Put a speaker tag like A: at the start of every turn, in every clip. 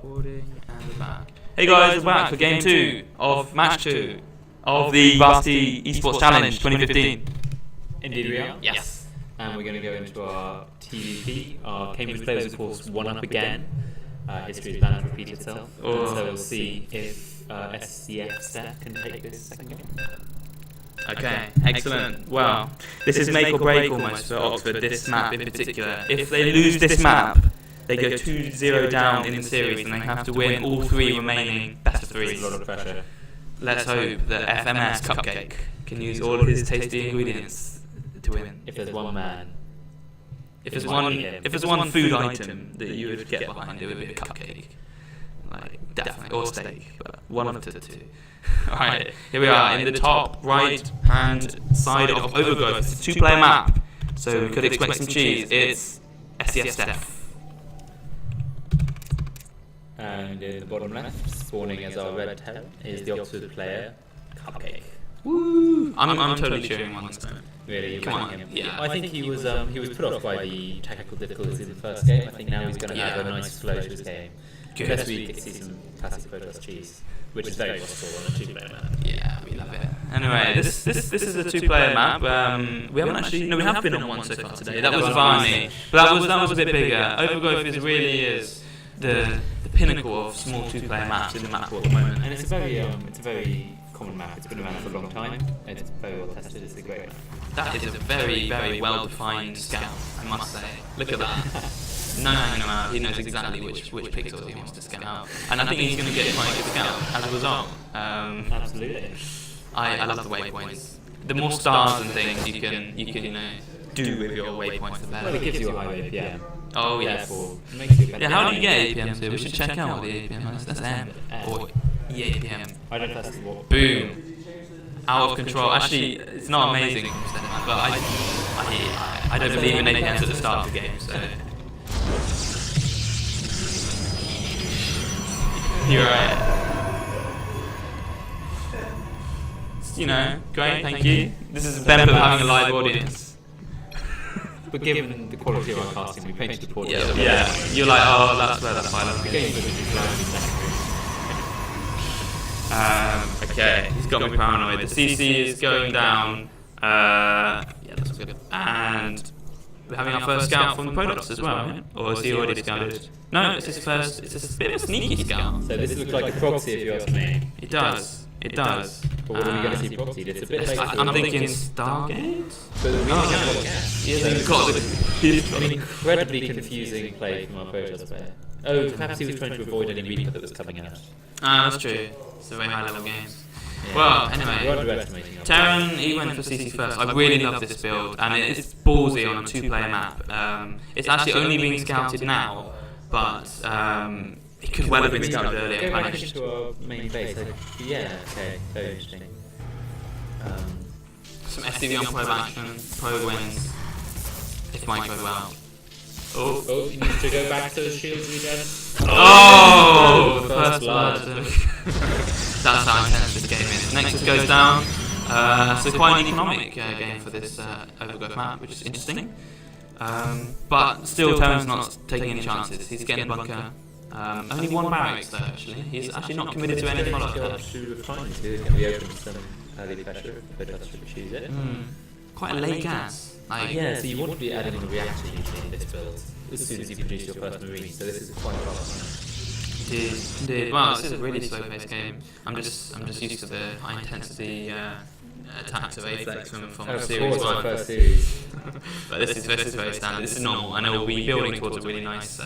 A: Recording and we're back. Hey guys, we're back for game 2 of match 2 of the Varsity eSports Challenge 2015.
B: Indeed we are.
A: Yes.
B: And we're going to go into our TVP. Our Cambridge players, of course, one up again. History is bound to repeat itself. And so we'll see if SCFstef can take this second game.
A: Okay, excellent. Well, this is make or break almost for Oxford, this map in particular. If they lose this map, they go 2-0 down in the series and they have to win all 3 remaining best of 3s.
B: A lot of pressure.
A: Let's hope that FMScupcake can use all of his tasty ingredients to win.
B: If there's one man.
A: If there's one food item that you would get behind, it would be a cupcake. Like, definitely, or steak, but one of the two. Alright, here we are in the top right hand side of Overgrowth. It's a 2-player map, so we could expect some cheese. It's SCFstef.
B: And in the bottom left, spawning as our red tail, is the Oxford player, Cupcake.
A: Woo! I'm totally cheering on this time.
B: Really?
A: Come on,
B: Him?
A: yeah.
B: I think he was put off by the technical difficulties in the first game. I think now he's going to have a nice flow to his game.
A: Good.
B: Best we get to see some classic photos cheese, which is very possible on a 2-player map.
A: Yeah, we love it. Anyway, this is a 2-player map. We haven't actually, no, we have been on one so far today. That was Varney, but that was a bit bigger. Overgrowth really is the pinnacle of small 2-player maps in the map world at the moment.
B: And it's a very common map. It's been around for a long time. It's very well tested. It's a great map.
A: That is a very, very well-defined scout, I must say. Look at that. No hanging around. He knows exactly which pixels he wants to scout out, and I think he's going to get quite a good scout as a result.
B: Absolutely.
A: I love the waypoints. The more stars and things you can do with your waypoints, the better.
B: Well, it gives you a high APM.
A: Oh yes. Yeah, how do you get APM to? We should check out what the APM is. That's M or EAPM.
B: I don't know if that's what.
A: Boom. Out of control. Actually, it's not amazing, but I don't believe in APMs at the start of the game, so. You're right. You know, great, thank you. This is the benefit of having a live audience.
B: But given the quality of our casting, we painted the port.
A: Yeah. You're like, oh, that's where that file is. Okay, he's got me paranoid. The CC is going down. Yeah, that's good. And we're having our first scout from the products as well, right? Or is he already scouted? No, it's his first. It's a bit of a sneaky scout.
B: So this looks like a proxy, if you ask me.
A: It does. It does.
B: But what are we going to see proxied? It's a bit like
A: I'm thinking Stargate?
B: He's got an incredibly confusing play from our Protoss player. Oh, perhaps he was trying to avoid any Reaper that was coming out.
A: That's true. It's a very high level game. Yeah. Well, anyway, Terran, he went for CC first. I really love this build, and it's ballsy on a 2-player map. It's actually only being scouted now, but it could well have been scouted earlier.
B: Go back into our main base. Yeah, okay, very interesting.
A: Some SCV on probe action, probe wins. It might go well.
B: Oh, you need to go back to the shields again.
A: Oh, the first blood. That's how intense this game is. Nexus goes down. So quite an economic game for this Overgrowth map, which is interesting. But still, Terran's not taking any chances. He's getting a bunker. Only 1 barracks though, actually. He's actually not committed to any follow-up there.
B: We open some early pressure, but that's what we choose it.
A: Quite a late gas.
B: Yeah, so you want to be adding the reactor in this build as soon as you produce your first marine, so this is quite a lot.
A: Indeed. Well, this is a really slow-paced game. I'm just used to the high-intensity attacks of A-Flex from Series 1.
B: First series.
A: But this is very standard. This is normal. I know we'll be building towards a really nice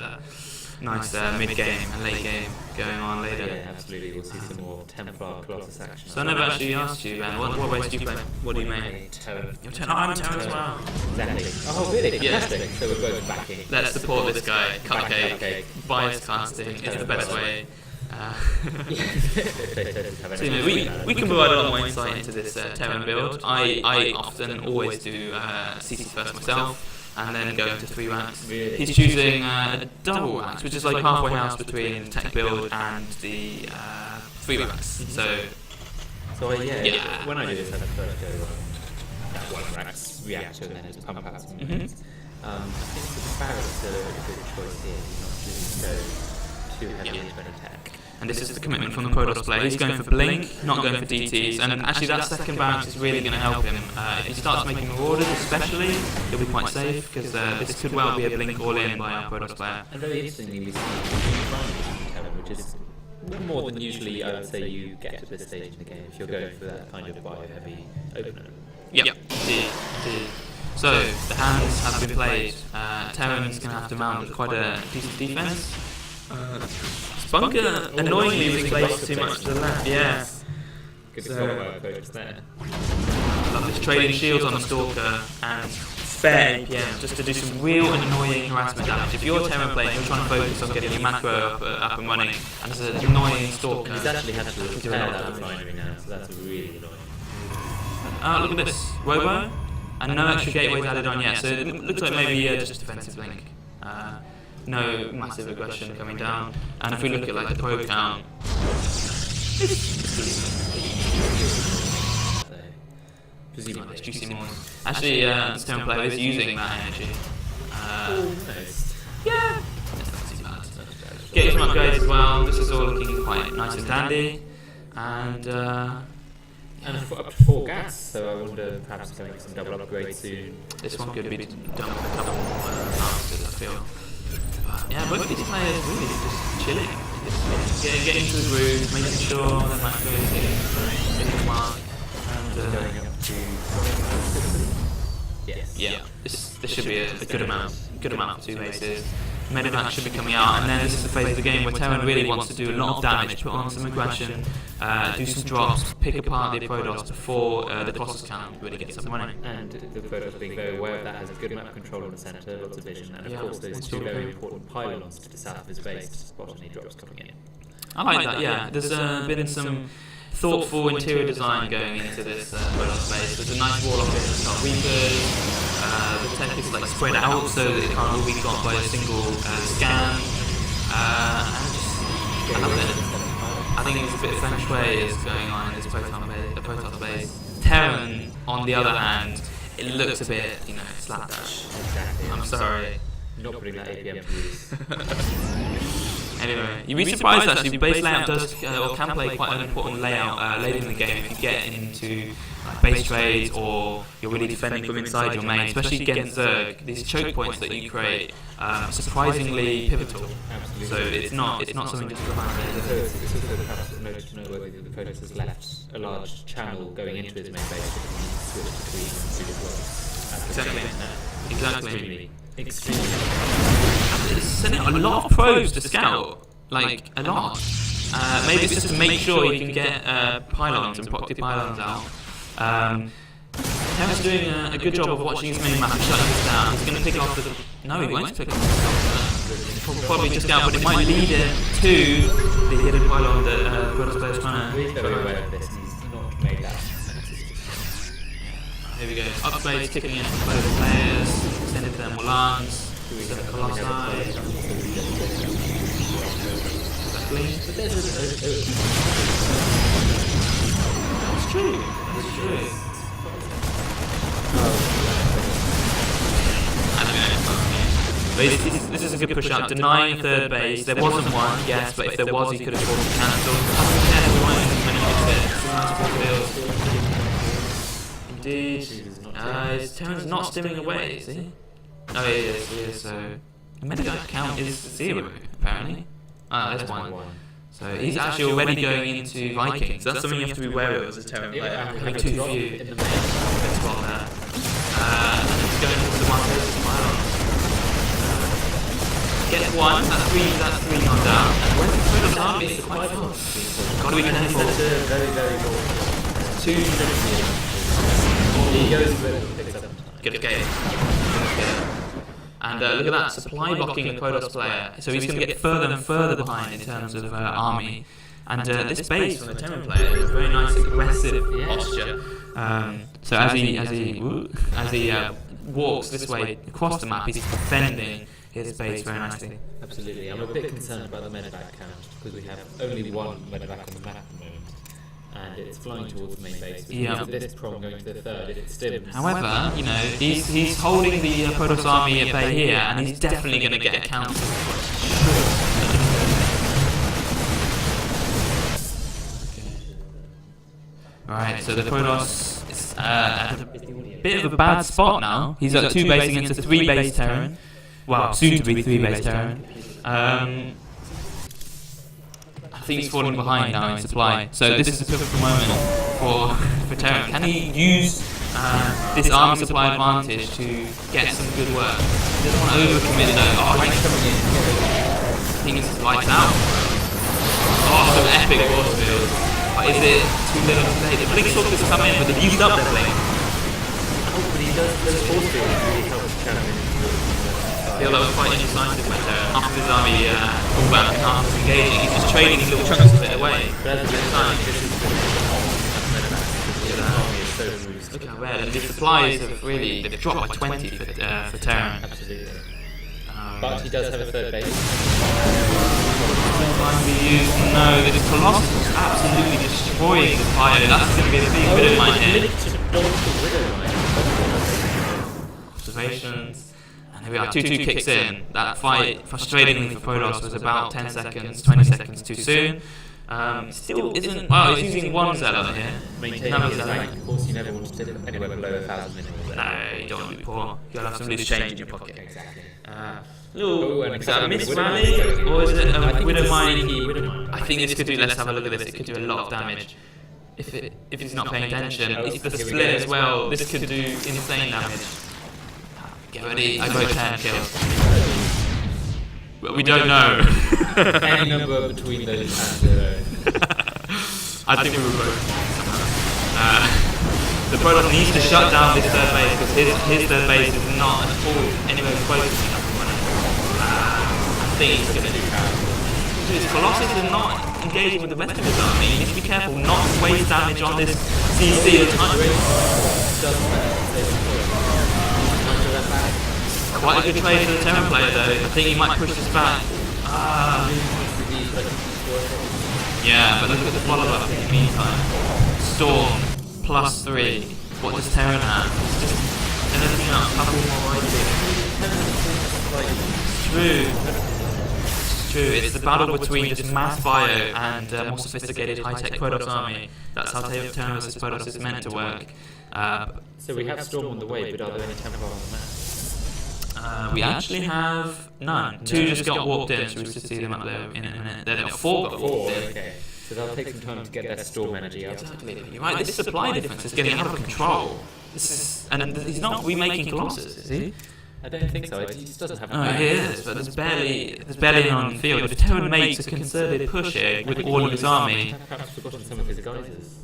A: mid-game and late game going on later.
B: Yeah, absolutely. We'll see some more Templar Colossus action.
A: So I never actually asked you, Ben, what race do you play? What do you main?
B: Terran.
A: You're Terran. Oh, I'm Terran as well.
B: Exactly. Oh, really?
A: Yeah.
B: Fantastic. So we're both backing.
A: Let's support this guy. Cupcake. Bias casting is the best way. So, you know, we can provide a lot more insight into this Terran build. I often always do CC first myself, and then go into 3 ranks.
B: Really?
A: He's choosing double ranks, which is like halfway house between the tech build and the 3 ranks. So
B: yeah, when I do this, I first go that 1 ranks reactor and then just pump out some units. I think the barracks are a good choice here. You're not choosing to go too heavily into any tech.
A: And this is the commitment from the Protoss player. He's going for Blink, not going for DTs, and actually that second barracks is really going to help him. If he starts making marauders especially, he'll be quite safe, because this could well be a Blink all-in by our Protoss player.
B: And very interestingly, we see Terran, which is more than usually I would say you get at this stage in the game if you're going for that kind of bio-heavy opener.
A: Yep. Indeed. So, the hands have been played. Terran's going to have to mount quite a decent defense. Bunker annoyingly was placed too much to the left, yeah.
B: Good focus there.
A: Love this, trading shields on the Stalker and spare APM just to do some real annoying harassment damage. If you're a Terran player, you're trying to focus on getting your macro up and running, and there's an annoying Stalker.
B: He's actually had to repair that refinery now, so that's really annoying.
A: Look at this, Robo, and no extra gateways added on yet, so it looks like maybe just defensive link. No massive aggression coming down, and if we look at like the pro count, it's juicy more. Actually, this Terran player is using that energy. Yeah, it's not too bad. Get some upgrades as well. This is all looking quite nice and dandy, and
B: up to 4 gas, so I wonder perhaps going to some double upgrades soon.
A: This one could be done with a couple more masters, I feel. But yeah, both of these players really just chilling. Getting into the groove, making sure their macro is hitting the mark, and
B: going up to... Yes.
A: Yeah, this should be a good amount for 2 bases. Medevac should be coming out, and then this is the phase of the game where Terran really wants to do a lot of damage, put on some aggression, do some drops, pick apart the Protoss before the Colossus count really gets up and running.
B: And the Protoss being very aware of that, has a good map control in the centre, lots of vision, and of course those 2 very important pylons to the south of his base to spot any drops coming in.
A: I like that, yeah. There's been some thoughtful interior design going into this Protoss base. There's a nice wall off it to start Reapers. The tech is like spread out so that it can't all be got by a single scan. I love it. I think it's a bit of Feng Shui is going on in this Protoss base. Terran, on the other hand, it looks a bit, slapdash.
B: Exactly.
A: I'm sorry.
B: Not putting that APM to use.
A: Anyway, you'd be surprised actually, base layout does or can play quite an important layout later in the game if you get into base trades or you're really defending from inside your main, especially against Zerg. These choke points that you create are surprisingly pivotal.
B: Absolutely.
A: So it's not something just to rely
B: It's also perhaps a note to know whether the Protoss has left a large channel going into his main base so he can switch between the 2 as well.
A: Exactly.
B: Extremely.
A: It's sending a lot of probes to scout, like a lot. Maybe it's just to make sure you can get pylons and property pylons out. Terran's doing a good job of watching his main map and shutting this down. He's going to pick it off the... No, he won't pick it off. He'll probably just scout, but it might lead him to the hidden pylon that Protoss player's trying to...
B: He's very aware of this, he's not made that.
A: Here we go. Upgrades kicking in from both players. Extended thermal lungs. Colossi. Exactly.
B: But there's
A: That's true. That's true. This is a good push out. Denying a 3rd base. There wasn't one, yes, but if there was, he could have forced to cancel. Indeed. Terran's not stimming away, is he? Oh, he is. So the Medevac count is 0, apparently. There's 1. So he's actually already going into Vikings. That's something you have to be wary of as a Terran player. Having too few in the main spot there. And he's going into the one gets 1, that's 3 gone down. And when the Protoss army is quite fast. Gotta be careful.
B: Very, very good.
A: 2
B: He goes for it, picks up.
A: Good game. And look at that, supply blocking the Protoss player. So he's going to get further and further behind in terms of army. And this base from the Terran player is a very nice aggressive posture. So as he walks this way across the map, he's defending his base very nicely.
B: Absolutely. I'm a bit concerned about the medevac count because we have only 1 medevac on the map at the moment. And it's flying towards the main base.
A: Yeah.
B: With this prong going to the 3rd, it stims.
A: However, he's holding the Protoss army at bay here, and he's definitely going to get a counter. Right, so the Protoss is at a bit of a bad spot now. He's at 2 base against a 3 base Terran. Well, soon to be 3 base Terran. I think he's falling behind now in supply. So this is a pivotal moment for Terran. Can he use this army supply advantage to get some good work? He doesn't want to overcommit though. Oh, right. I think it's lights out. Oh, some epic force field. But is it too little too late? The Blink Stalkers come in, but they've used up their Blink.
B: But he does force field really helps Terran.
A: I feel that was quite indecisive by Terran. Half of his army pulled back and half was engaging. He's just trading little chunks of it away.
B: But at the same time, this is
A: Look how bad. And the supplies have really, they've dropped by 20 for Terran.
B: Absolutely. But he does have a third base.
A: No, this Colossus is absolutely destroying the Pyro. That's going to be the big bit of mine here. Observations. And here we are, 2-2 kicks in. That fight, frustratingly for Protoss, was about 10 seconds, 20 seconds too soon. Still isn't. Well, he's using one Zealot here.
B: Maintaining his rank, of course, you never want to dip anywhere below 1,000 minutes.
A: No, you don't want to be poor. You gotta have some loose change in your pocket.
B: Exactly.
A: Is that a miss rally? Or is it a Widow Mine? I think this could do, let's have a look at this, it could do a lot of damage. If he's not paying attention. It's the split as well, this could do insane damage. Get ready, I vote 10 kills. But we don't know.
B: Any number between those and 0.
A: I think we will vote. The Protoss needs to shut down this third base because his third base is not at all anywhere close to enough money. I think he's going to do that. His Colossus is not engaging with the rest of his army. He needs to be careful not to waste damage on this CC at time. Quite a good trade for the Terran player though. I think he might push this back. Yeah, but look at the follow-up in the meantime. Storm, +3. What does Terran have? It's just anything up, a couple more It's true. It's the battle between just mass bio and more sophisticated high-tech Protoss army. That's how Terran vs Protoss is meant to work.
B: So we have Storm on the way, but are there any Templar on the map?
A: We actually have none. 2 just got warped in, so we should see them up there in a minute. There are 4 got warped in.
B: Okay. So they'll take some time to get their Storm energy up.
A: Exactly. You're right, this supply difference is getting out of control. And he's not remaking Colossus, is he?
B: I don't think so. He just doesn't have
A: No, he is, but there's barely anyone on the field. If Terran makes a concerted push here with all of his army...
B: Perhaps forgotten some of his guises.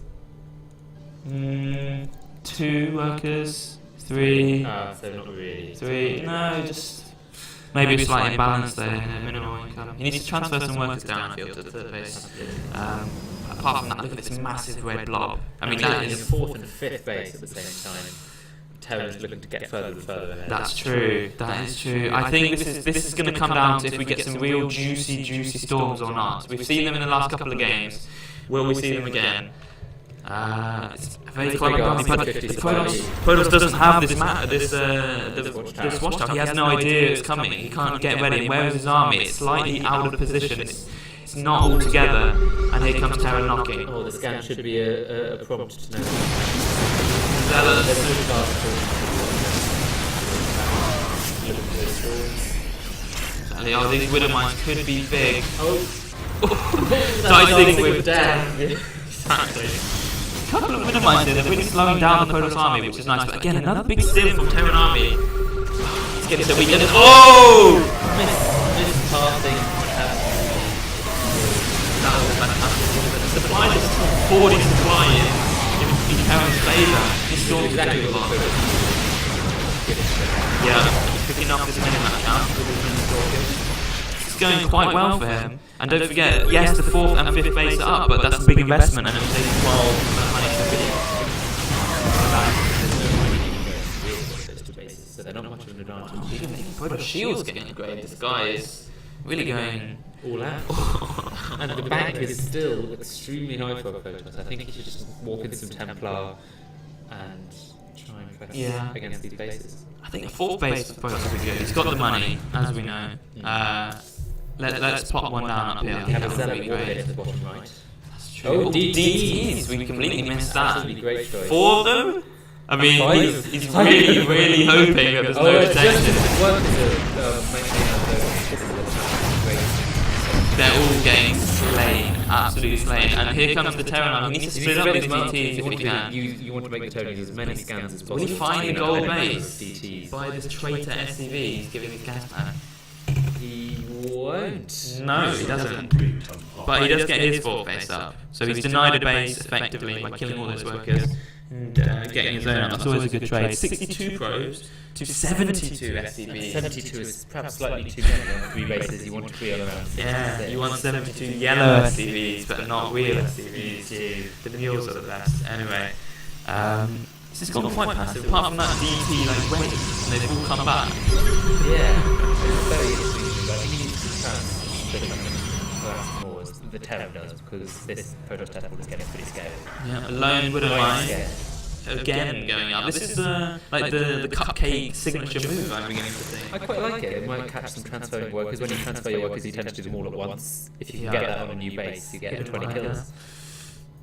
A: 2 workers... 3.
B: So not really.
A: 3. No, just maybe a slight imbalance there. Minimal income. He needs to transfer some workers downfield to the third base. Apart from that, look at this massive red blob. I mean, that is
B: 4th and 5th base at the same time. Terran's looking to get further and further ahead.
A: That's true. That is true. I think this is going to come down to if we get some real juicy storms or not. We've seen them in the last couple of games. Will we see them again? It's a very close army, but Protoss doesn't have this watchtower. He has no idea it's coming. He can't get ready. And where is his army? It's slightly out of position. It's not all together. And here comes Terran knocking.
B: Oh, the scan should be a prompt to know.
A: Exactly. Oh, these Widow Mines could be big.
B: Dicing with death.
A: Exactly. A couple of Widow Mines here, they're really slowing down the Protoss army, which is nice. But again, another big steal from Terran army. Let's get it so we get it. Oh!
B: Miss passing.
A: That was fantastic. Supply is 40 supply in Terran's favour. This storm is exactly what we want. Yeah, picking up this minimap count. It's going quite well for him. And don't forget, yes, the 4th and 5th base are up, but that's a big investment and it'll take 12 money to
B: so they're not much of an advantage.
A: even Protoss Shield's getting upgraded. This guy is really going
B: all out. And the bank is still extremely high for Protoss. I think he should just walk in some Templar and try and press against these bases.
A: I think a 4th base for Protoss would be good. He's got the money, as we know. Let's pop one down up here.
B: We have a Zealot warhead at the bottom right.
A: That's
B: Oh,
A: DTs. We completely missed that.
B: Absolutely great choice.
A: 4 of them? I mean,
B: Five?
A: he's really, really hoping that there's no protection. They're all getting slain, absolutely slain. And here comes the Terran now. He needs to split up these DTs if he can.
B: You want to make the Tonys as many scans as possible.
A: Will he find the gold base
B: DTs.
A: by this traitor SCV he's giving his gas pack?
B: He won't.
A: No, he doesn't. But he does get his 4th base up. So he's denied a base effectively by killing all those workers and getting his own up. That's always a good trade. 62 probes to 72 SCVs.
B: 72 is perhaps slightly too many on 3 bases. You want 3 around.
A: Yeah, you want 72 yellow SCVs, but not real SCVs. The mules are the best. Anyway, this has gone quite passive. Apart from that DT like wave, and they've all come back.
B: Yeah, it's very interesting. I think he needs to perhaps more as the Terran does, because this Protoss Test is getting pretty scary.
A: Yeah, alone wouldn't mind. Again going up. This is the cupcake signature move I'm beginning to think.
B: I quite like it. It might catch some transferring workers. When you transfer your workers, you tend to do them all at once. If you can get that on a new base, you get 20 kills.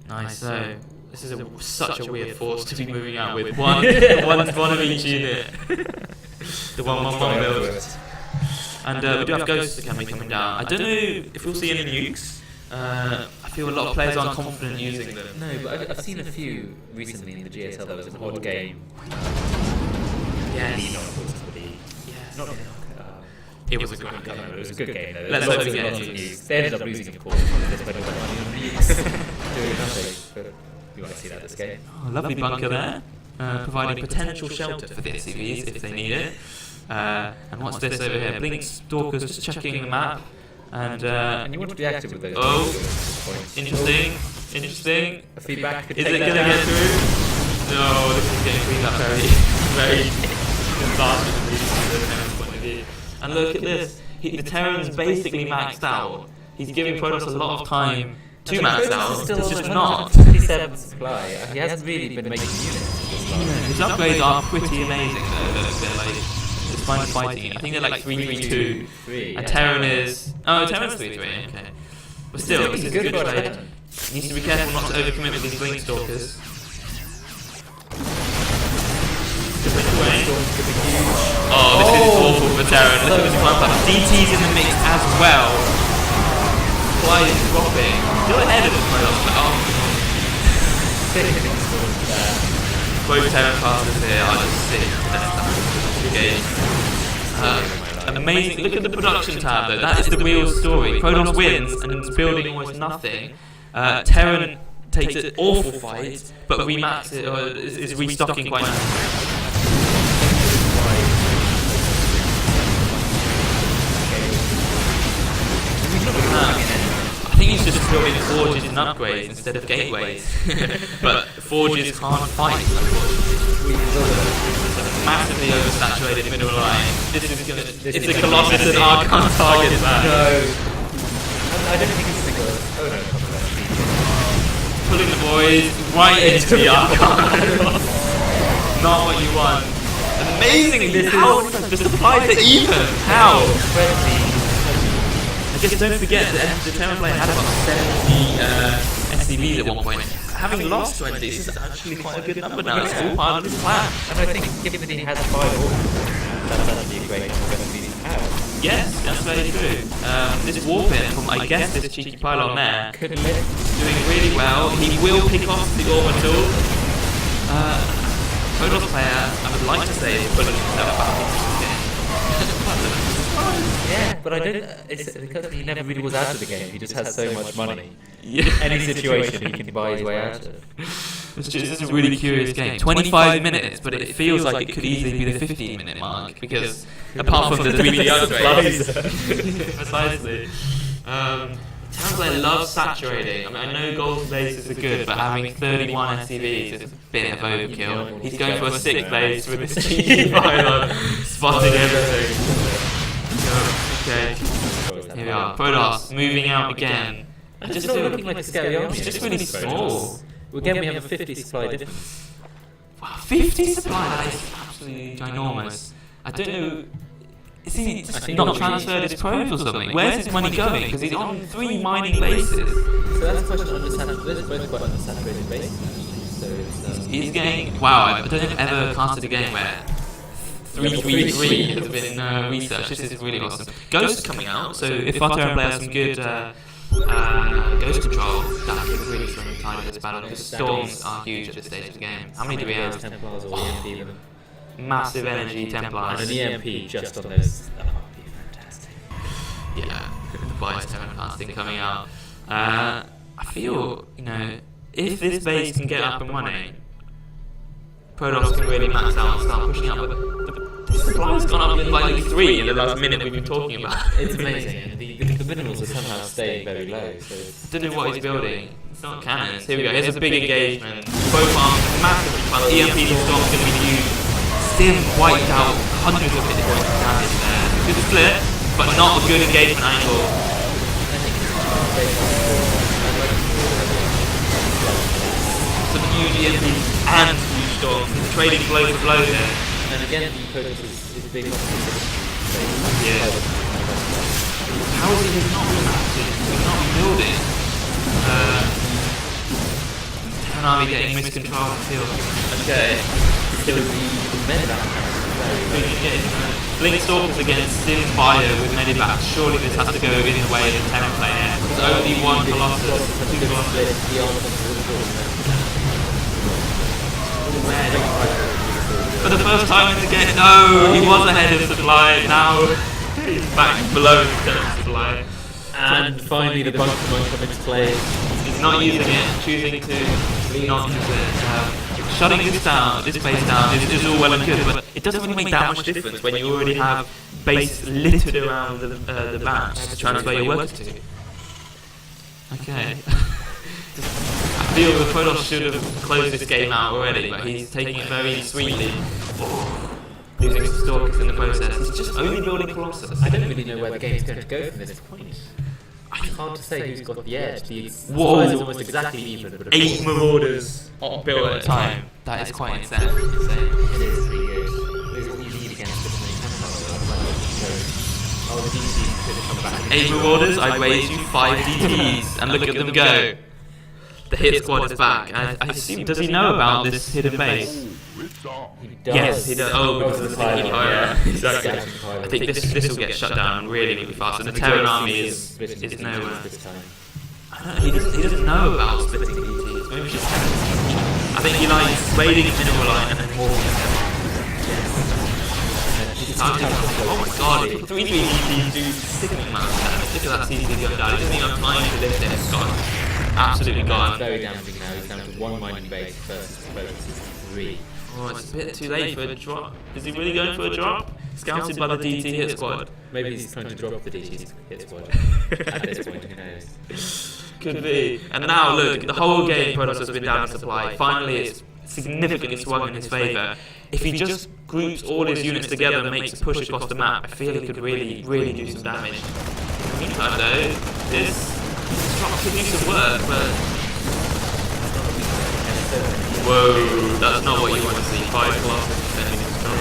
A: Nice. So this is such a weird force to be moving out with. One of each unit. The 1-1-1 build. And we do have Ghost Academy coming down. I don't know if we'll see any nukes. I feel a lot of players aren't confident using them.
B: No, but I've seen a few recently in the GSL. There was an odd game.
A: Yes.
B: Not
A: it was a great game.
B: It was a good game though.
A: Let's hope we get
B: lots of
A: nukes.
B: nukes. They ended up losing, of course, because they spent all that money on nukes. Doing nothing. But you want to see that this game.
A: Oh, lovely bunker there, providing potential shelter for the SCVs if they need it. And what's this over here? Blink Stalkers just checking the map. And
B: you want to be active with those.
A: Oh, interesting.
B: Feedback.
A: Is it going to get through? No, this is getting cleaned up very disastrously from the Terran's point of view. And look at this. The Terran's basically maxed out. He's giving Protoss a lot of time to max out. It's just not.
B: 57 supply. He hasn't really been making units.
A: His upgrades are pretty amazing though. They're like, it's fine fighting it. I think they're like 3-3-2. And Terran is... Oh, Terran's 3-3, okay. But still, this is a good trade. Needs to be careful not to overcommit with these Blink Stalkers. Oh, this is awful for Terran. Look at this climb back. DT's in the mix as well. Why is it dropping? Still ahead of the Protoss, but oh. Both Terran classes here are just sick. An amazing. Look at the production tab though. That is the real story. Protoss wins and is building almost nothing. Terran takes an awful fight, but remax it or is restocking quite nicely. I think he's just building forges and upgrades instead of gateways. But forges can't fight, unfortunately. Massively oversaturated middle line. This is gonna. It's a Colossus and Archon target that.
B: No. I don't think it's the Colossus. Oh no,
A: pulling the boys right into the Archon. Not what you want. Amazingly, how the supplies are even. How? I guess don't forget that the Terran player had about 70 SCVs at one point. Having lost 20, this is actually quite a good number now. It's all part of his plan.
B: And I think given that he has 5 orders, that's actually a great number to have.
A: Yes, that's very true. This warp in from, I guess, this cheeky pylon there, doing really well. He will pick off the orbital. Protoss player, I would like to say, is pulling himself back into the game.
B: Yeah, but I don't. It's because he never really was out of the game. He just has so much money.
A: Yeah.
B: Any situation he can buy his way out of.
A: This is a really curious game. 25 minutes, but it feels like it could easily be the 15-minute mark because apart from the 3D upgrades, precisely. Sounds like love saturating. I mean, I know gold bases are good, but having 31 SCVs is a bit of overkill. He's going for a 6th base with this cheeky pylon, spotting everything. Okay, here we are. Protoss moving out again.
B: It's not looking like a scary army.
A: It's just really small.
B: Again, we have a 50 supply difference.
A: Wow, 50 supply? That is absolutely ginormous. I don't know. Is he just not transferred his probes or something? Where's his money going? Because he's on 3 mining bases.
B: So that's a question of understanding. Those are both quite unsaturated bases, actually. So it's,
A: He's getting... Wow, I don't think I've ever casted a game where 333 has been researched. This is really awesome. Ghost coming out, so if our turn player has some good ghost control, that could really swing the tide of this battle, because storms are huge at this stage of the game. How many do we have?
B: Templars or EMP them?
A: Massive energy Templars.
B: And an EMP just on those. That would be fantastic.
A: Yeah, the bias turn casting coming out. I feel, if this base can get up and running, Protoss can really max out and start pushing up. But the supply's gone up in like 3 in the last minute we've been talking about.
B: It's amazing, and the minerals are somehow staying very low. So
A: Don't know what he's building. It's not cannons. Here we go. Here's a big engagement. Both arms massively fun. EMP storm's going to be used. Stim wiped out hundreds of hit points of damage there. Good split, but not a good engagement angle. Some huge EMPs and huge storms. He's trading blow for blow here.
B: and again, the Protoss is big.
A: Yeah. How is he not reacting? He's not building. And are we getting miscontrol of the field? Okay.
B: So the medivac
A: Blink Stalkers against Stim Fire with Medivac. Surely this has to go in the way of the Terran player. There's only one Colossus, two Colossus. For the first time in the game, no, he was ahead of supply, now he's back below the supply.
B: And finally the bunker might come into play.
A: He's not using it, choosing to not use it. Shutting this down, this base down is all well and good, but it doesn't really make that much difference when you already have base littered around the maps to transfer your workers to. Okay. I feel the Protoss should have closed this game out already, but he's taking it very sweetly. Oh, losing some Stalkers in the process. He's just only building Colossus.
B: I don't really know where the game's going to go from this point. It's hard to say who's got the edge. The
A: Whoa.
B: is almost exactly even. But
A: 8 Marauders built at a time. That is quite insane.
B: It is pretty good. There's what you need against this many Templars. Oh, the DCs could have come back.
A: 8 Marauders, I raise you 5 DTs, and look at them go. The hit squad is back. I assume, does he know about this hidden base?
B: He does.
A: Yes, he does. Oh, because of the
B: pilot.
A: sticky fire.
B: Yeah.
A: Exactly. I think this will get shut down really fast. And the Terran army is nowhere. I don't know, he doesn't know about splitting DTs. Maybe just I think he likes raiding a mineral line and then walking them. Oh my god, 3 DTs do sickening amounts of damage. Look at that CC going down. He doesn't even have time to lift it. It's gone. Absolutely gone.
B: Very damaging now. He's down to 1 mining base versus 3.
A: Oh, it's a bit too late for a drop. Is he really going for a drop? Scouted by the DT hit squad.
B: Maybe he's trying to drop the DT hit squad at this point, who knows.
A: Could be. And now look, the whole game Protoss has been down in supply. Finally it's significantly swung in his favour. If he just groups all his units together and makes a push across the map, I feel he could really do some damage. In the meantime though, this drop could do some work, but... Whoa, that's not what you want to see. 5 Colossus defending his strong.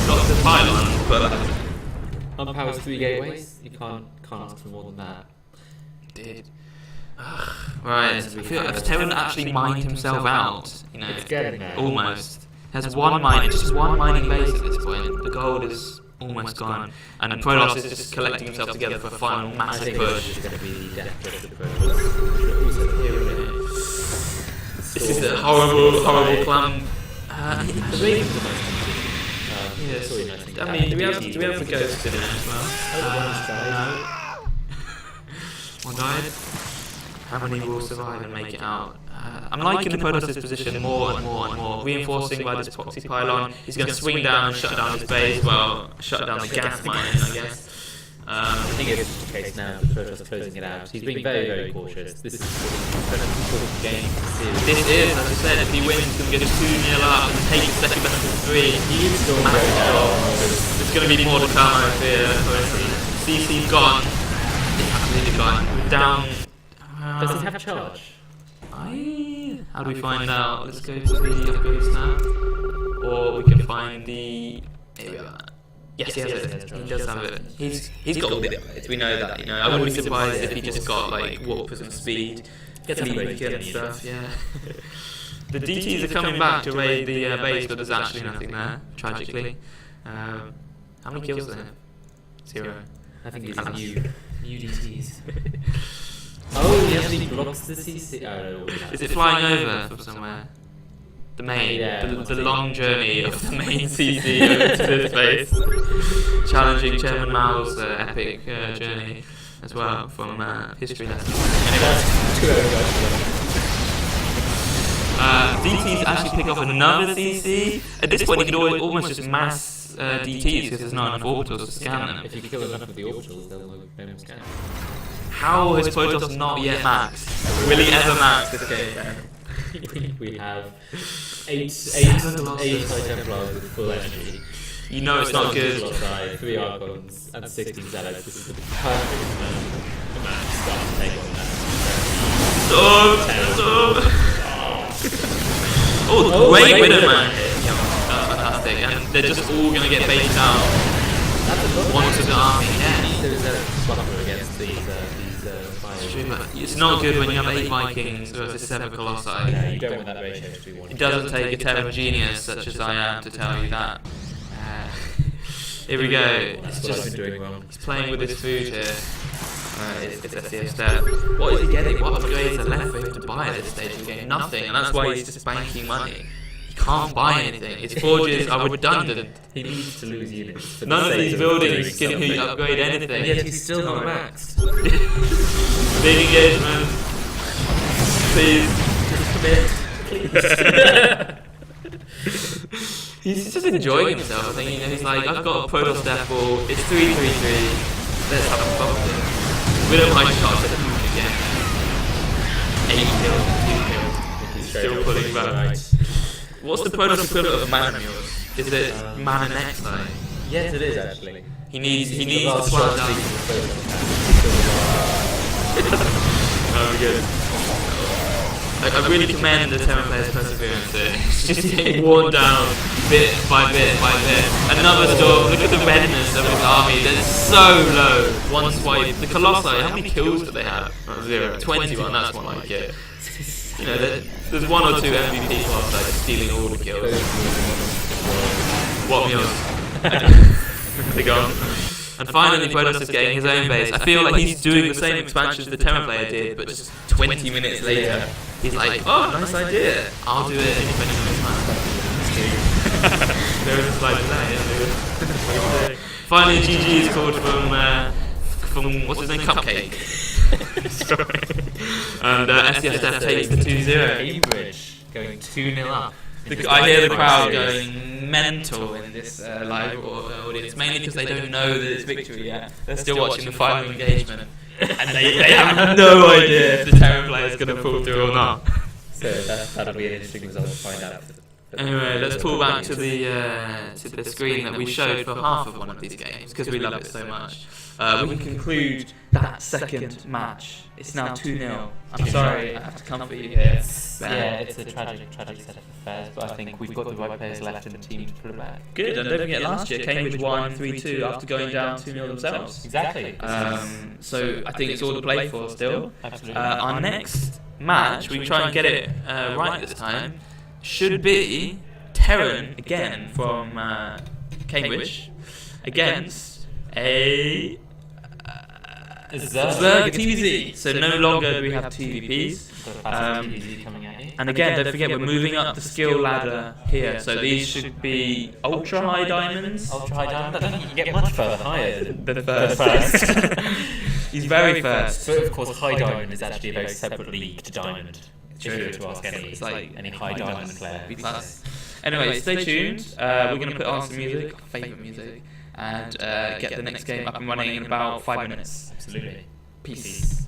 A: Got the pylon, but...
B: Unpowers 3 gateways, you can't ask for more than that.
A: Did. Right, I feel like Terran actually mined himself out,
B: It's getting there.
A: almost. Has just one mining base at this point. The gold is almost gone, and Protoss is just collecting himself together for a final
B: I
A: massive
B: think
A: push.
B: this is going to be the death of the Protoss.
A: This is a horrible clan.
B: The Ravens are nice.
A: Yes.
B: Sorry, nice thing.
A: I mean, do we have the ghost in it as well?
B: Oh,
A: One died. How many will survive and make it out? I'm liking the Protoss' position more and more. Reinforcing by this proxy pylon. He's going to swing down and shut down his base. Well, shut down the gas mining, I guess.
B: I think it's the case now that Protoss closing it out. He's being very cautious. This is an important game.
A: This is, as I said, if he wins, he's going to get 2-0 up and take the second best of 3.
B: He is still
A: There's going to be more to come, I fear. CC's gone. It's absolutely gone. We're down.
B: Does he have charge?
A: How do we find out? Let's go to the upgrades now. or we can find the. Here we are. Yes, he has it. He does have it. He's got all the upgrades. We know that. I wouldn't be surprised if he just got like warp and speed, leap and stuff. Yeah. The DTs are coming back to raid the base, but there's actually nothing there. Tragically. How many kills there? 0.
B: I think these are new DTs. Oh, he actually blocks the CC. Oh, no,
A: is it flying over from somewhere? The main, the long journey of the main CC over to this base. Challenging Chairman Mao's epic journey as well from history lessons. Anyway. DTs actually pick off another CC. At this point, you could almost just mass DTs because there's not enough orbitals to scan them.
B: If you kill enough of the orbitals, they'll no scan.
A: How has Protoss not yet maxed? Will he ever max this game?
B: We have 8 Templars with full energy.
A: You know it's not good.
B: 3 Archons and 16 Zealots. This is the perfect amount to start to take on that.
A: Oh, great Widowman hit. Fantastic. And they're just all going to get baited out onto the army. Yeah.
B: Against these
A: it's not good when you have 8 Vikings versus 7 Colossi.
B: Yeah, you don't want that ratio to be 1.
A: It doesn't take a Terran genius such as I am to tell you that. Here we go. It's just he's playing with his food here. It's scfstef. What is he getting? What upgrades are left for him to buy at this stage of the game? Nothing, and that's why he's just banking money. He can't buy anything. His forges are redundant.
B: He needs to lose units.
A: None of these buildings can upgrade anything.
B: Yet he's still not maxed.
A: Big engagement. Please. Just commit. He's just enjoying himself. I think he's like, I've got a Protoss death ball. It's 3-3-3. Let's have a fun with it. We don't mind shots at the moon again. 8 kills, 2 kills. Still pulling back. What's the Protoss equivalent of mana mules? Is it mana next time?
B: Yes, it is actually.
A: He needs to swap down. Oh, good. I really commend the Terran players' perseverance here. Just getting worn down bit by bit by bit. Another storm. Look at the redness of his army. They're so low. One swipe. The Colossi, how many kills do they have? 0. 21, that's more like it. You know, there's 1 or 2 MVP Colossi stealing all the kills. What meals? They're gone. And finally, Protoss is getting his own base. I feel like he's doing the same expansion as the Terran player did, but just 20 minutes later, he's like, oh, nice idea. I'll do it in 20 minutes time. There is a slight delay. Finally, GG is called from what's his name? Cupcake. And scfstef takes the 2-0.
B: Cambridge going 2-0 up.
A: I hear the crowd going mental in this live audience, mainly because they don't know that it's victory yet. They're still watching the final engagement, and they have no idea if the Terran player is going to pull through or not.
B: So that'll be an interesting result to find out.
A: Anyway, let's pull back to the screen that we showed for half of one of these games because we love it so much. We can conclude that second match. It's now 2-0. I'm sorry, I have to comfort you here.
B: Yeah, it's a tragic set of affairs, but I think we've got the right players left in the team to put it back.
A: Good, and don't forget last year Cambridge won 3-2 after going down 2-0 themselves.
B: Exactly.
A: So I think it's all to play for still.
B: Absolutely.
A: Our next match, we try and get it right this time, should be Terran again from Cambridge against a Zerg TVZ. So no longer do we have TVPs. And again, don't forget we're moving up the skill ladder here. So these should be ultra high diamonds.
B: Ultra high diamonds. I don't think you can get much further higher than
A: first. He's very first.
B: But of course, high diamond is actually a very separate league to diamond. If you were to ask any high diamond player.
A: B+. Anyway, stay tuned. We're going to put on some music, our favourite music, and get the next game up and running in about 5 minutes.
B: Absolutely.
A: Peace.